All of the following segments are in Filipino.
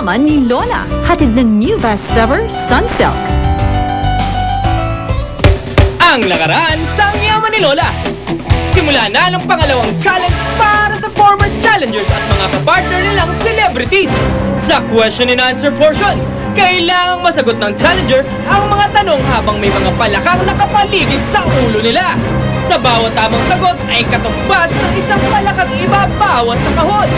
yaman ni Lola. Hatid ng new best ever Sunsilk. Ang lakaran sa yaman ni Lola. Simula na ng pangalawang challenge para sa former challengers at mga kapartner nilang celebrities. Sa question and answer portion, kailangang masagot ng challenger ang mga tanong habang may mga palakang nakapaligid sa ulo nila. Sa bawat tamang sagot ay katumbas ng isang palakang ibabawas sa kahon.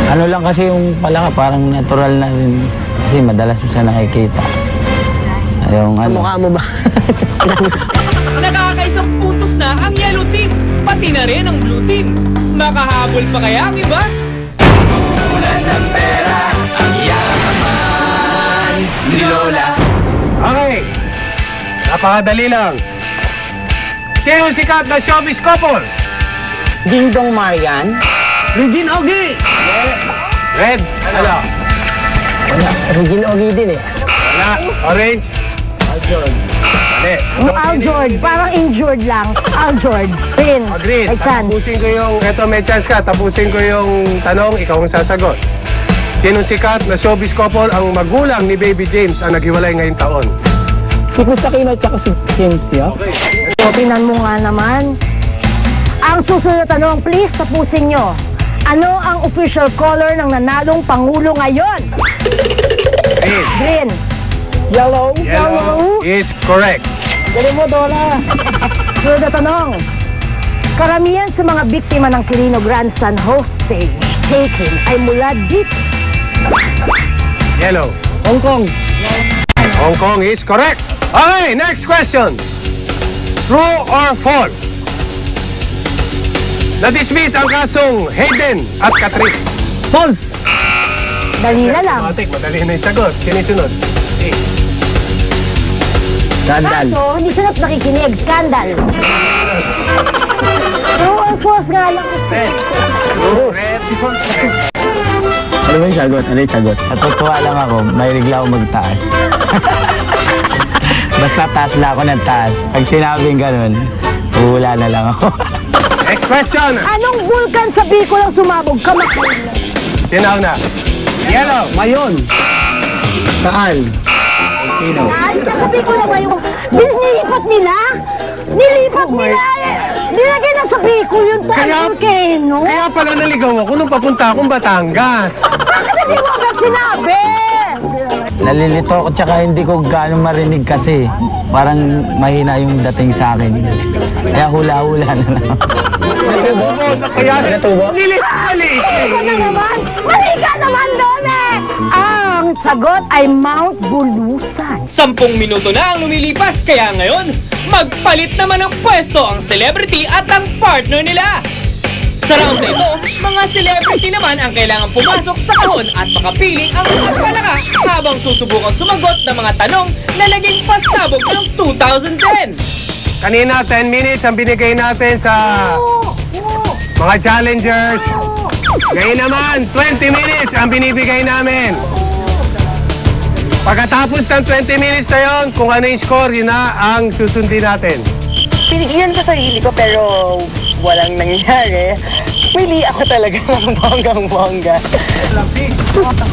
Ano lang kasi yung palaka, parang natural na rin. Kasi madalas mo siya nakikita. Yung ano. Mukha mo ba? Nakakaisang puntos na ang yellow team, pati na rin ang blue team. Makahabol pa kaya ang iba? Wala ng pera, ang yaman ni Lola. Okay, napakadali lang. Sino sikat na showbiz couple? Dingdong Marian. Regine Ogie. Red, ano? Regine Ogie din eh. Wala, orange. Aljord. Mali. Aljord, parang injured lang. Aljord. Green. Green. May chance. Tapusin ko yung, eto may chance ka, tapusin ko yung tanong, ikaw ang sasagot. Sinong sikat na showbiz couple ang magulang ni Baby James ang naghiwalay ngayong taon? Si Chris Aquino at saka si James Dio. So, tingnan mo nga naman. Ang susunod na tanong, please tapusin nyo. Ano ang official color ng nanalong Pangulo ngayon? Green. Green. Yellow. Yellow is correct. Galing mo, Dola. Sunod na tanong. Karamihan sa mga biktima ng Quirino Grandstand hostage taking ay mula dito. Yellow. Hong Kong. Hong Kong is correct. Okay, next question. True or false? Na-dismiss ang kasong Hayden at Catherine. False. Dali na lang. Madali na yung sagot. Sinisunod. Skandal. Kaso, hindi siya nakikinig. Scandal. True or false nga lang. Red. True. Red. Ano ba yung sagot? Ano yung sagot? Natutuwa lang ako, mahilig lang ako magtaas. Basta taas lang ako ng taas. Pag sinabing ganun, uhula na lang ako. Next question. Anong vulkan sa Bicol ang sumabog? Kamakul. Sino na? Yellow. Mayon. Saan? Sino? Sa Bicol na ba yung... Nilipat nila? Nilipat nila eh. Nilagay na sa Bicol yung volcano. Kaya pala naligaw ako nung papunta akong Batangas. Bakit hindi mo agad sinabi? Nalilito ako tsaka hindi ko gaano marinig kasi. Parang mahina yung dating sa akin. Kaya hula-hula na lang. Kaya nilihali. Ikaw na naman! Mali ka naman doon eh! Ang sagot ay Mount Bulusan. 10 minuto na ang lumilipas, kaya ngayon, magpalit naman ng pwesto ang celebrity at ang partner nila. Sa round na ito, mga celebrity naman ang kailangan pumasok sa kahon at makapili ang mga palaka habang susubukang sumagot ng mga tanong na naging pasabog ng 2010. Kanina, 10 minutes ang binigay natin sa mga challengers. Ngayon naman, 20 minutes ang binibigay namin. Pagkatapos ng 20 minutes na yun, kung ano yung score, yun na ang susundin natin. Pinigilan ko sarili ko pero walang nangyari. Pili ako talaga ng bonggang-bongga.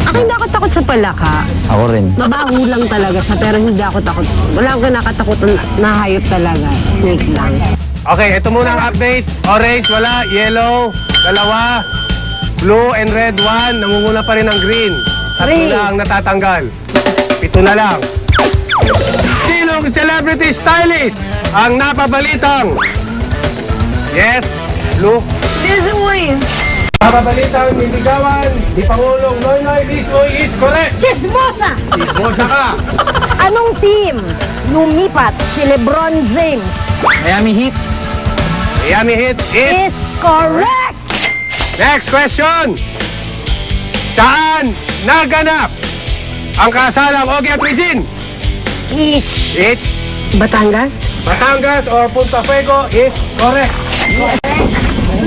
Ako hindi ako takot sa palaka. Ako rin. Mabaho lang talaga siya pero hindi ako takot. Wala akong nakatakot na hayop talaga. Snake lang. Okay, ito muna ang update. Orange, wala. Yellow, 2. Blue and red, 1. Nangunguna pa rin ang green. 3 na ang natatanggal. 7 na lang. Sinong celebrity stylist ang napabalitang? Yes, Blue. Lizzie Wayne. Napabalitang niligawan ni Pangulong Noynoy Lisoy is correct. Chismosa! Chismosa ka. Anong team lumipat si LeBron James? Miami Heat. Miami Heat is Is correct! Next question. Saan naganap ang kasalang Ogie at Regine? Is It's Batangas? Batangas or Punta Fuego is correct.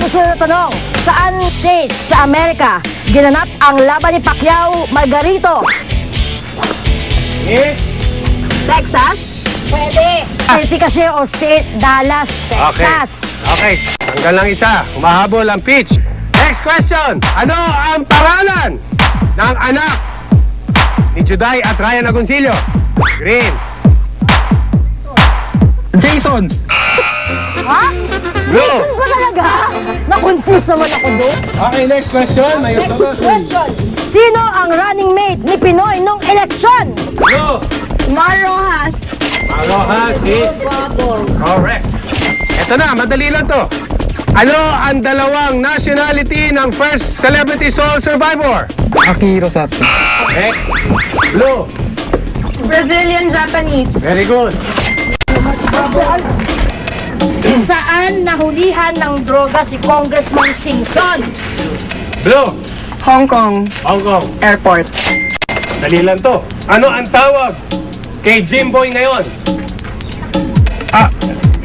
susunod na tanong. Saan state sa Amerika ginanap ang laban ni Pacquiao Margarito? It's Texas? Pwede. City kasi o state, Dallas, Texas. Okay. Hanggang lang isa. Humahabol ang pitch. Next question. Ano ang pangalan ng anak ni Juday at Ryan Agoncillo. Green. Jason! Ha? Blue. Jason ba talaga? Na-confuse naman ako doon. Okay, next question. Next question. Sino ang running mate ni Pinoy nung eleksyon? Blue. Marojas. Marojas is correct. Ito na, madali lang to. Ano ang dalawang nationality ng first Celebrity Soul Survivor? Akiro Sato. Next. Blue. Brazilian Japanese. Very good. Saan nahulihan ng droga si Congressman Singson? Blue. Hong Kong Hong Kong. Airport. Dali lang to. Ano ang tawag kay Jimboy ngayon?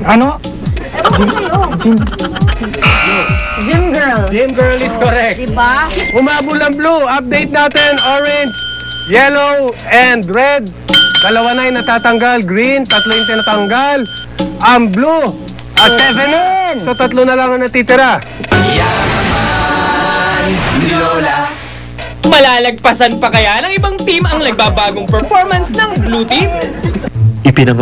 Ano? Gym girl. Jim Girl is correct. Diba? Umabol ang blue. Update natin. Orange, yellow, and red. Dalawa na yung natatanggal. Green, tatlo yung tinatanggal. Ang blue, 7. So tatlo na lang ang natitira. Yaman ni Lola. Malalagpasan pa kaya ng ibang team ang nagbabagong performance ng Blue Team? Ipinangalan